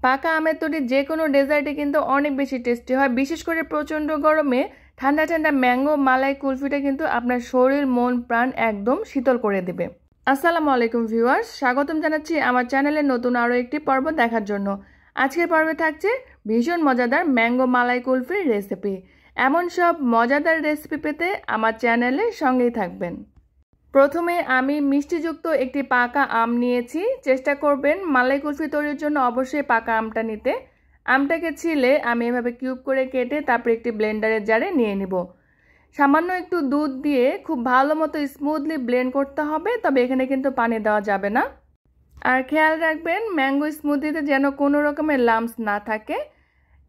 পাকা আমের তৈরি যে কোনো ডেজার্টই কিন্তু অনেক বেশি টেস্টি হয়। বিশেষ করে প্রচণ্ড গরমে ঠান্ডা ঠান্ডা ম্যাঙ্গো মালাই কুলফিটা কিন্তু আপনার শরীর মন প্রাণ একদম শীতল করে দেবে। আসসালামু আলাইকুম ভিউয়ার্স, স্বাগতম জানাচ্ছি আমার চ্যানেলের নতুন আরও একটি পর্ব দেখার জন্য। আজকের পর্বে থাকছে ভীষণ মজাদার ম্যাঙ্গো মালাই কুলফির রেসিপি। এমন সব মজাদার রেসিপি পেতে আমার চ্যানেলের সঙ্গেই থাকবেন। প্রথমে আমি মিষ্টিযুক্ত একটি পাকা আম নিয়েছি। চেষ্টা করবেন মালাই কুলফি তৈরির জন্য অবশ্যই পাকা আমটা নিতে। আমটাকে ছিলে আমি এভাবে কিউব করে কেটে তারপর একটি ব্লেন্ডারের জারে নিয়ে নিব। সামান্য একটু দুধ দিয়ে খুব ভালো মতো স্মুথলি ব্লেন্ড করতে হবে, তবে এখানে কিন্তু পানি দেওয়া যাবে না। আর খেয়াল রাখবেন ম্যাঙ্গো স্মুদিতে যেন কোনো রকমের লাম্পস না থাকে।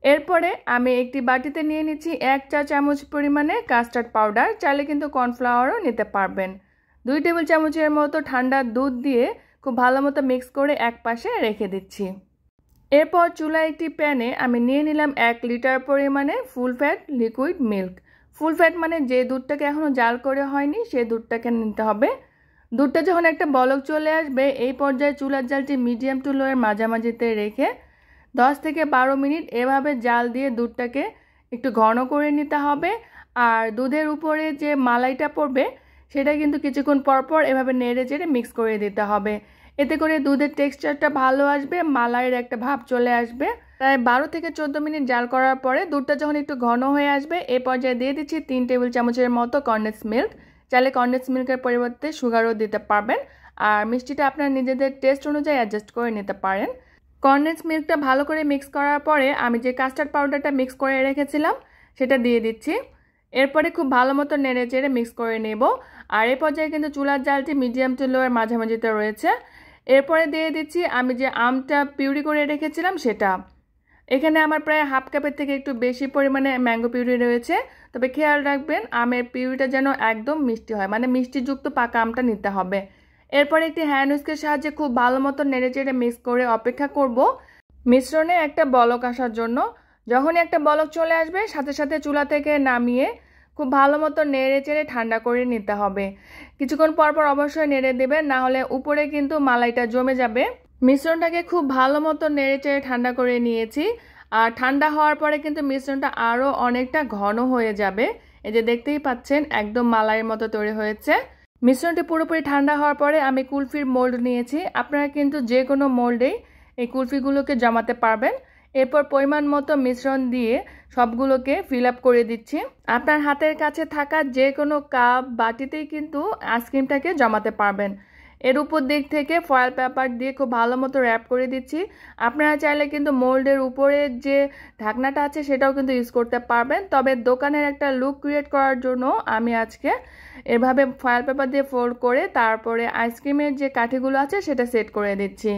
এরপরে আমি একটি বাটিতে নিয়ে নিচ্ছি 1 চা চামচ পরিমাণে কাস্টার্ড পাউডার। চাইলে কিন্তু কর্নফ্লাওয়ারও নিতে পারবেন। 2 টেবিল চামচের মতো ঠান্ডা দুধ দিয়ে খুব ভালো মতো মিক্স করে এক পাশে রেখে দিচ্ছি। এরপর চুলায় একটি প্যানে আমি নিয়ে নিলাম 1 লিটার পরিমাণে full fat liquid milk. Full fat মানে যে দুধটাকে এখনও জাল করে হয়নি সেই দুধটাকে নিতে হবে। দুধটা যখন একটা বলক চলে আসবে এই পর্যায়ে চুলার জালটি মিডিয়াম টু লোয়ের মাঝামাঝিতে রেখে 10 থেকে 12 মিনিট এভাবে জাল দিয়ে দুধটাকে একটু ঘন করে নিতে হবে। আর দুধের উপরে যে মালাইটা পড়বে সেটা কিন্তু কিছুক্ষণ পরপর এভাবে নেড়ে চেড়ে মিক্স করে দিতে হবে। এতে করে দুধের টেক্সচারটা ভালো আসবে, মালাইয়ের একটা ভাব চলে আসবে। প্রায় 12 থেকে 14 মিনিট জাল করার পরে দুধটা যখন একটু ঘন হয়ে আসবে এই পর্যায়ে দিয়ে দিচ্ছি 3 টেবিল চামচের মতো কনডেন্স মিল্ক। চাইলে কনডেন্স মিল্কের পরিবর্তে সুগারও দিতে পারবেন। আর মিষ্টিটা আপনার নিজেদের টেস্ট অনুযায়ী অ্যাডজাস্ট করে নিতে পারেন। কনডেন্স মিল্কটা ভালো করে মিক্স করার পরে আমি যে কাস্টার্ড পাউডারটা মিক্স করে রেখেছিলাম সেটা দিয়ে দিচ্ছি। এরপরে খুব ভালো মতো নেড়ে চেড়ে মিক্স করে নেব। আর এই পর্যায়ে কিন্তু চুলার জালটি মিডিয়াম টু লোয়ের মাঝামাঝিতে রয়েছে। এরপরে দিয়ে দিচ্ছি আমি যে আমটা পিউরি করে রেখেছিলাম সেটা। এখানে আমার প্রায় হাফ কাপের থেকে একটু বেশি পরিমাণে ম্যাঙ্গো পিউরি রয়েছে। তবে খেয়াল রাখবেন আমের পিউরিটা যেন একদম মিষ্টি হয়, মানে মিষ্টিযুক্ত পাকা আমটা নিতে হবে। এরপরে একটি হ্যান্ড উইস্কের সাহায্যে খুব ভালো মতো নেড়ে চেড়ে মিক্স করে অপেক্ষা করব মিশ্রণে একটা বলক আসার জন্য। যখনই একটা বলক চলে আসবে সাথে সাথে চুলা থেকে নামিয়ে খুব ভালো মতো নেড়ে চেড়ে ঠান্ডা করে নিতে হবে। কিছুক্ষণ পরপর অবশ্যই নেড়ে দেবেন, না হলে উপরে কিন্তু মালাইটা জমে যাবে। মিশ্রণটাকে খুব ভালো মতো নেড়ে চেড়ে ঠান্ডা করে নিয়েছি। আর ঠান্ডা হওয়ার পরে কিন্তু মিশ্রণটা আরও অনেকটা ঘন হয়ে যাবে। এই যে দেখতেই পাচ্ছেন একদম মালাইয়ের মতো তৈরি হয়েছে। মিশ্রণটি পুরোপুরি ঠান্ডা হওয়ার পরে আমি কুলফির মোল্ড নিয়েছি। আপনারা কিন্তু যে কোনো মোল্ডেই এই কুলফিগুলোকে জমাতে পারবেন। এরপর পরিমাণ মতো মিশ্রণ দিয়ে সবগুলোকে ফিল আপ করে দিচ্ছি। আপনার হাতের কাছে থাকা যে কোনো কাপ বাটিতেই কিন্তু আইসক্রিমটাকে জমাতে পারবেন। এর উপর দিক থেকে ফয়েল পেপার দিয়ে খুব ভালো মতো র্যাপ করে দিচ্ছি। আপনারা চাইলে কিন্তু মোল্ডের উপরে যে ঢাকনাটা আছে সেটাও কিন্তু ইউজ করতে পারবেন। তবে দোকানের একটা লুক ক্রিয়েট করার জন্য আমি আজকে এভাবে ফয়েল পেপার দিয়ে ফোল্ড করে তারপরে আইসক্রিমের যে কাঠিগুলো আছে সেটা সেট করে দিচ্ছি।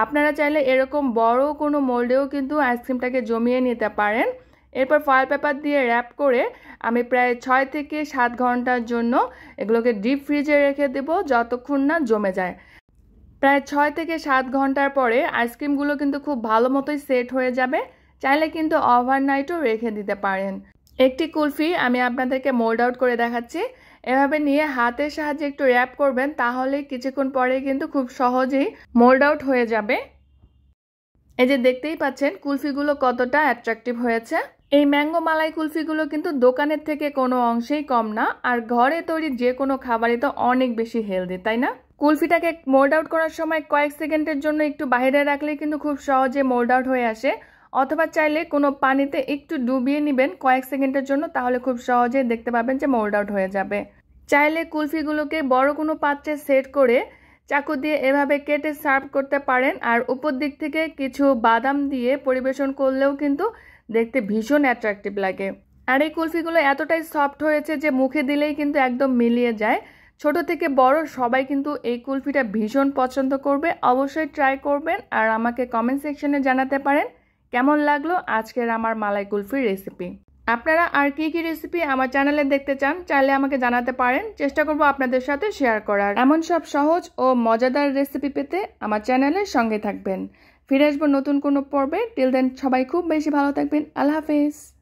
আপনারা চাইলে এরকম বড় কোনো মোল্ডেও কিন্তু আইসক্রিমটাকে জমিয়ে নিতে পারেন। এরপর ফয়েল পেপার দিয়ে র্যাপ করে আমি প্রায় 6 থেকে 7 ঘন্টার জন্য এগুলোকে ডিপ ফ্রিজে রেখে দেব যতক্ষণ না জমে যায়। প্রায় 6 থেকে 7 ঘন্টার পরে আইসক্রিমগুলো কিন্তু খুব ভালো মতোই সেট হয়ে যাবে। চাইলে কিন্তু ওভারনাইটও রেখে দিতে পারেন। একটি কুলফি আমি আপনাদেরকে মোল্ড আউট করে দেখাচ্ছি। এভাবে নিয়ে হাতের সাহায্যে একটু র্যাপ করবেন, তাহলে কিছুক্ষণ পরে কিন্তু খুব সহজেই মোল্ড আউট হয়ে যাবে। এই যে দেখতেই পাচ্ছেন কুলফিগুলো কতটা অ্যাট্রাকটিভ হয়েছে। এই ম্যাঙ্গো মালাই কুলফিগুলো কিন্তু দোকানের থেকে কোনো অংশেই কম না। আর ঘরে তৈরি যে কোনো খাবারই তো অনেক বেশি হেলদি, তাই না? কুলফিটাকে মোল্ড আউট করার সময় কয়েক সেকেন্ডের জন্য একটু বাইরে রাখলে কিন্তু খুব সহজে মোল্ড আউট হয়ে আসে। অথবা চাইলে কোনো পানিতে একটু ডুবিয়ে নেবেন কয়েক সেকেন্ডের জন্য, তাহলে খুব সহজেই দেখতে পাবেন যে মোল্ড আউট হয়ে যাবে। চাইলে কুলফিগুলোকে বড় কোনো পাত্রে সেট করে চাকু দিয়ে এভাবে কেটে সার্ভ করতে পারেন। আর উপর দিক থেকে কিছু বাদাম দিয়ে পরিবেশন করলেও কিন্তু দেখতে ভীষণ অ্যাট্রাকটিভ লাগে। আর এই কুলফিগুলো এতটাই সফট হয়েছে যে মুখে দিলেই কিন্তু একদম মিলিয়ে যায়। ছোট থেকে বড় সবাই কিন্তু এই কুলফিটা ভীষণ পছন্দ করবে। অবশ্যই ট্রাই করবেন আর আমাকে কমেন্ট সেকশনে জানাতে পারেন কেমন লাগলো আজকের আমার মালাই কুলফির রেসিপি। আপনারা আর কি কি রেসিপি আমার চ্যানেলে দেখতে চান চাইলে আমাকে জানাতে পারেন। চেষ্টা করব আপনাদের সাথে শেয়ার করার। এমন সব সহজ ও মজাদার রেসিপি পেতে আমার চ্যানেলের সঙ্গে থাকবেন। ফিরে আসবো নতুন কোনো পর্বে। টিল দেন সবাই খুব বেশি ভালো থাকবেন। আল্লাহ হাফেজ।